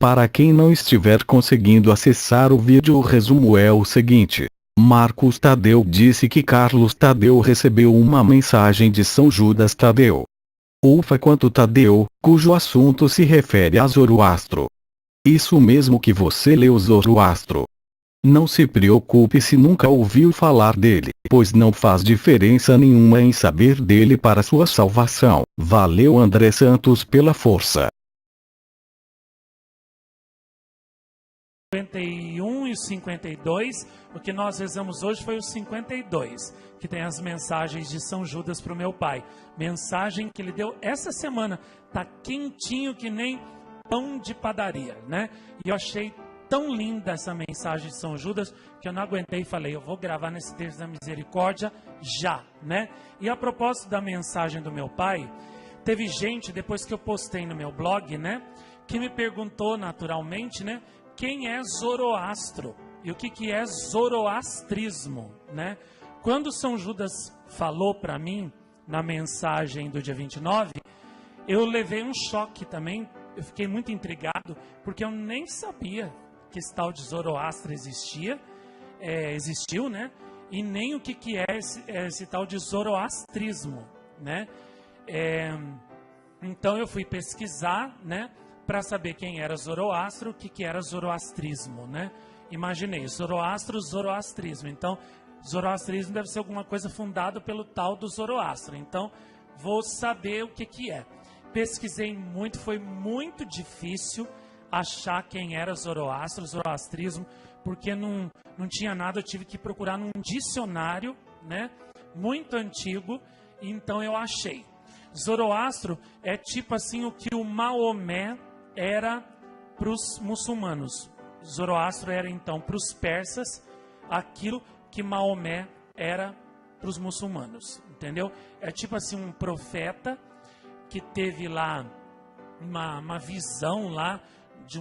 Para quem não estiver conseguindo acessar o vídeo, o resumo é o seguinte: Marcos Tadeu disse que Carlos Tadeu recebeu uma mensagem de São Judas Tadeu. Ufa quanto Tadeu, cujo assunto se refere a Zoroastro. Isso mesmo que você leu, Zoroastro. Não se preocupe se nunca ouviu falar dele, pois não faz diferença nenhuma em saber dele para sua salvação. Valeu, André Santos, pela força. 51 e 52, o que nós rezamos hoje foi o 52, que tem as mensagens de São Judas para o meu pai. Mensagem que ele deu essa semana, tá quentinho que nem pão de padaria, né? E eu achei tão linda essa mensagem de São Judas, que eu não aguentei e falei, eu vou gravar nesse Terço da Misericórdia já, né? E a propósito da mensagem do meu pai, teve gente, depois que eu postei no meu blog, né, que me perguntou naturalmente, né, quem é Zoroastro e o que é zoroastrismo, né? Quando São Judas falou para mim na mensagem do dia 29, eu levei um choque também, eu fiquei muito intrigado, porque eu nem sabia que esse tal de Zoroastro existiu, né? E nem o que é esse tal de zoroastrismo, né? Então eu fui pesquisar, né, para saber quem era Zoroastro, o que era zoroastrismo, né? Imaginei, Zoroastro, zoroastrismo. Então, zoroastrismo deve ser alguma coisa fundada pelo tal do Zoroastro. Então, vou saber o que é. Pesquisei muito, foi muito difícil achar quem era Zoroastro, zoroastrismo, porque não tinha nada, eu tive que procurar num dicionário, né, muito antigo, então eu achei. Zoroastro é tipo assim o que o Maomé era para os muçulmanos. Zoroastro era então para os persas aquilo que Maomé era para os muçulmanos, entendeu? É tipo assim um profeta que teve lá uma visão lá de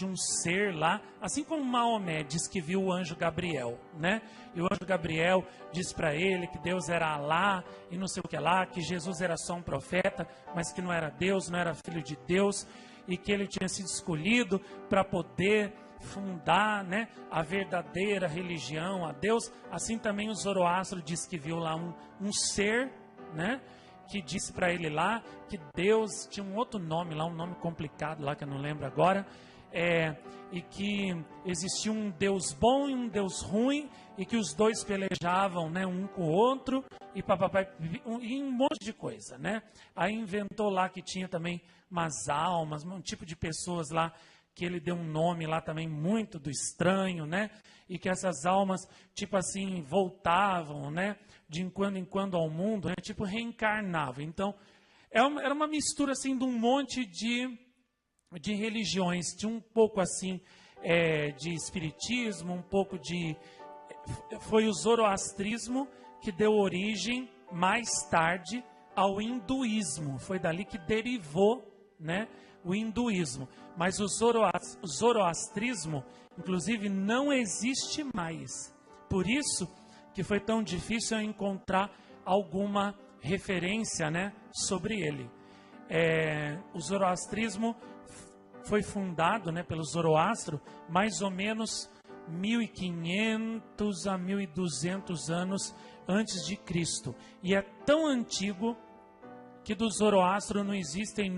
um ser lá, assim como Maomé diz que viu o anjo Gabriel, né? E o anjo Gabriel disse para ele que Deus era Alá e não sei o que lá, que Jesus era só um profeta, mas que não era Deus, não era filho de Deus, e que ele tinha sido escolhido para poder fundar, né, a verdadeira religião a Deus. Assim também o Zoroastro diz que viu lá um ser, né, que disse para ele lá que Deus tinha um outro nome lá, um nome complicado lá que eu não lembro agora, e que existia um Deus bom e um Deus ruim, e que os dois pelejavam, né, um com o outro, e papai, e um monte de coisa, né? Aí inventou lá que tinha também umas almas, um tipo de pessoas lá, que ele deu um nome lá também muito do estranho, né? E que essas almas, tipo assim, voltavam, né, de em quando ao mundo, né? Tipo reencarnavam. Então, era uma mistura assim de um monte de religiões, de um pouco assim de espiritismo, um pouco de... Foi o zoroastrismo que deu origem, mais tarde, ao hinduísmo. Foi dali que derivou, né, o hinduísmo. Mas o zoroastrismo, inclusive, não existe mais. Por isso que foi tão difícil eu encontrar alguma referência, né, sobre ele. O zoroastrismo foi fundado, né, pelo Zoroastro mais ou menos 1500 a 1200 anos antes de Cristo. E é tão antigo que do Zoroastro não existem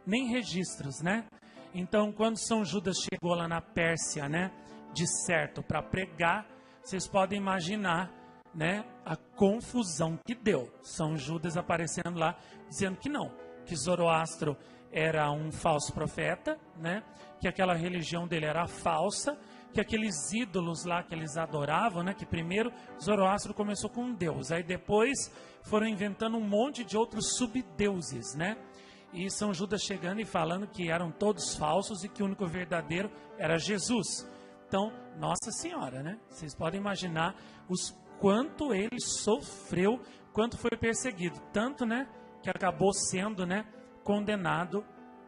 nem registros, né? Então, quando São Judas chegou lá na Pérsia, né, de certo, para pregar, vocês podem imaginar, né, a confusão que deu. São Judas aparecendo lá, dizendo que não, que Zoroastro era um falso profeta, né, que aquela religião dele era falsa, que aqueles ídolos lá que eles adoravam, né, que primeiro Zoroastro começou com um deus, aí depois foram inventando um monte de outros subdeuses, né? E São Judas chegando e falando que eram todos falsos e que o único verdadeiro era Jesus. Então, Nossa Senhora, né? Vocês podem imaginar quanto ele sofreu, quanto foi perseguido. Tanto, né, que acabou sendo, né, condenado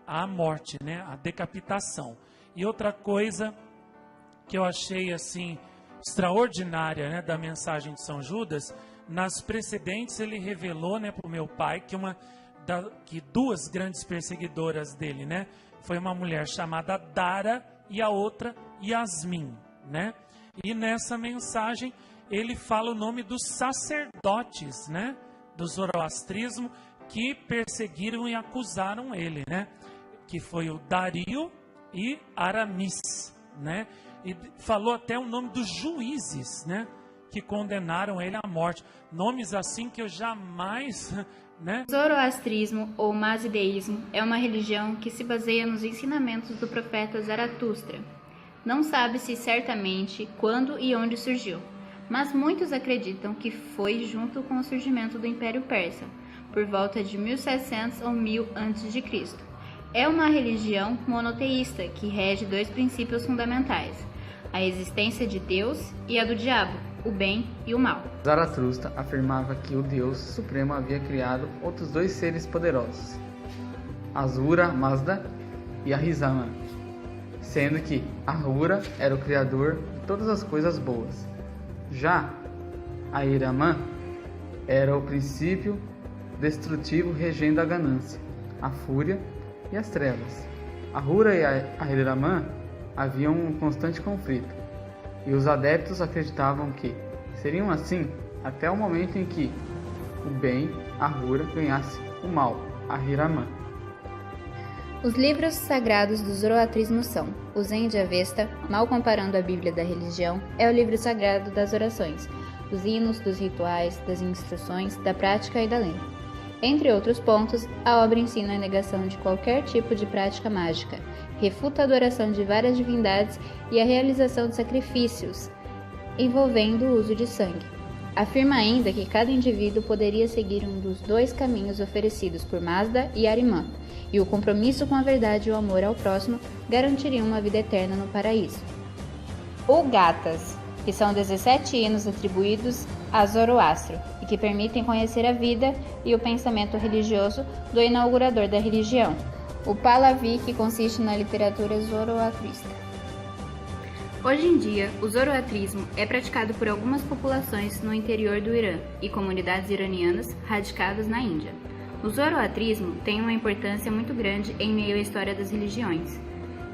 à morte, né, à decapitação. E outra coisa que eu achei, assim, extraordinária, né, da mensagem de São Judas, nas precedentes ele revelou, né, para o meu pai que uma que duas grandes perseguidoras dele, né? Foi uma mulher chamada Dara e a outra Yasmin, né? E nessa mensagem ele fala o nome dos sacerdotes, né? Do zoroastrismo que perseguiram e acusaram ele, né? Que foi o Dario e Aramis, né? E falou até o nome dos juízes, né? Que condenaram ele à morte. Nomes assim que eu jamais, né? O zoroastrismo ou mazideísmo é uma religião que se baseia nos ensinamentos do profeta Zaratustra. Não sabe-se certamente quando e onde surgiu, mas muitos acreditam que foi junto com o surgimento do Império Persa, por volta de 1700 ou 1000 a.C. É uma religião monoteísta que rege dois princípios fundamentais: a existência de Deus e a do diabo, o bem e o mal. Zaratustra afirmava que o Deus Supremo havia criado outros dois seres poderosos, Ahura Mazda e Ahriman, sendo que Ahura era o criador de todas as coisas boas. Já Ahriman era o princípio destrutivo regendo a ganância, a fúria e as trevas. Ahura e Ahriman haviam um constante conflito, e os adeptos acreditavam que seriam assim até o momento em que o bem, Ahura, ganhasse o mal, Ahriman. Os livros sagrados do zoroastrismo são o Zen de Avesta, mal comparando a Bíblia da religião, é o livro sagrado das orações, dos hinos, dos rituais, das instruções, da prática e da lei. Entre outros pontos, a obra ensina a negação de qualquer tipo de prática mágica, refuta a adoração de várias divindades e a realização de sacrifícios, envolvendo o uso de sangue. Afirma ainda que cada indivíduo poderia seguir um dos dois caminhos oferecidos por Mazda e Ahriman, e o compromisso com a verdade e o amor ao próximo garantiriam uma vida eterna no paraíso. O Gathas, que são 17 hinos atribuídos a Zoroastro e que permitem conhecer a vida e o pensamento religioso do inaugurador da religião, o Pahlavi, que consiste na literatura zoroastrista. Hoje em dia, o zoroastrismo é praticado por algumas populações no interior do Irã e comunidades iranianas radicadas na Índia. O zoroastrismo tem uma importância muito grande em meio à história das religiões,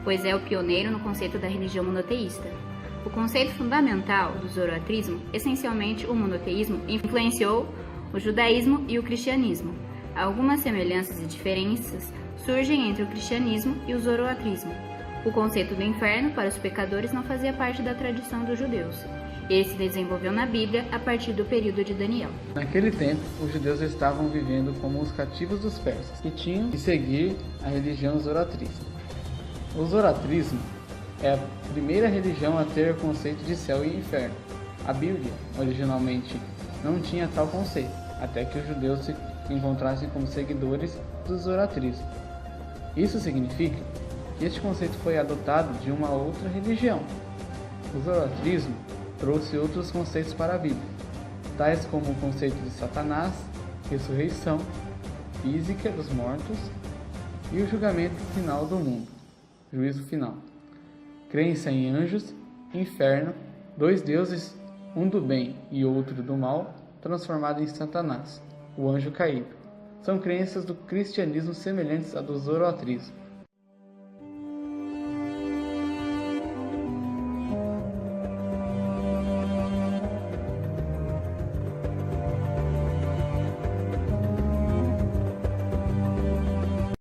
pois é o pioneiro no conceito da religião monoteísta. O conceito fundamental do zoroastrismo, essencialmente o monoteísmo, influenciou o judaísmo e o cristianismo. Algumas semelhanças e diferenças surgem entre o cristianismo e o zoroastrismo. O conceito do inferno para os pecadores não fazia parte da tradição dos judeus. Ele se desenvolveu na Bíblia a partir do período de Daniel. Naquele tempo, os judeus estavam vivendo como os cativos dos persas e tinham que seguir a religião zoroastrista. O zoroastrismo é a primeira religião a ter o conceito de céu e inferno. A Bíblia, originalmente, não tinha tal conceito, até que os judeus se encontrassem como seguidores do zoroastrismo. Isso significa que este conceito foi adotado de uma outra religião. O zoroastrismo trouxe outros conceitos para a Bíblia, tais como o conceito de Satanás, ressurreição, física dos mortos e o julgamento final do mundo, juízo final. Crença em anjos, inferno, dois deuses, um do bem e outro do mal, transformado em Satanás, o anjo caído. São crenças do cristianismo semelhantes à do zoroastrismo.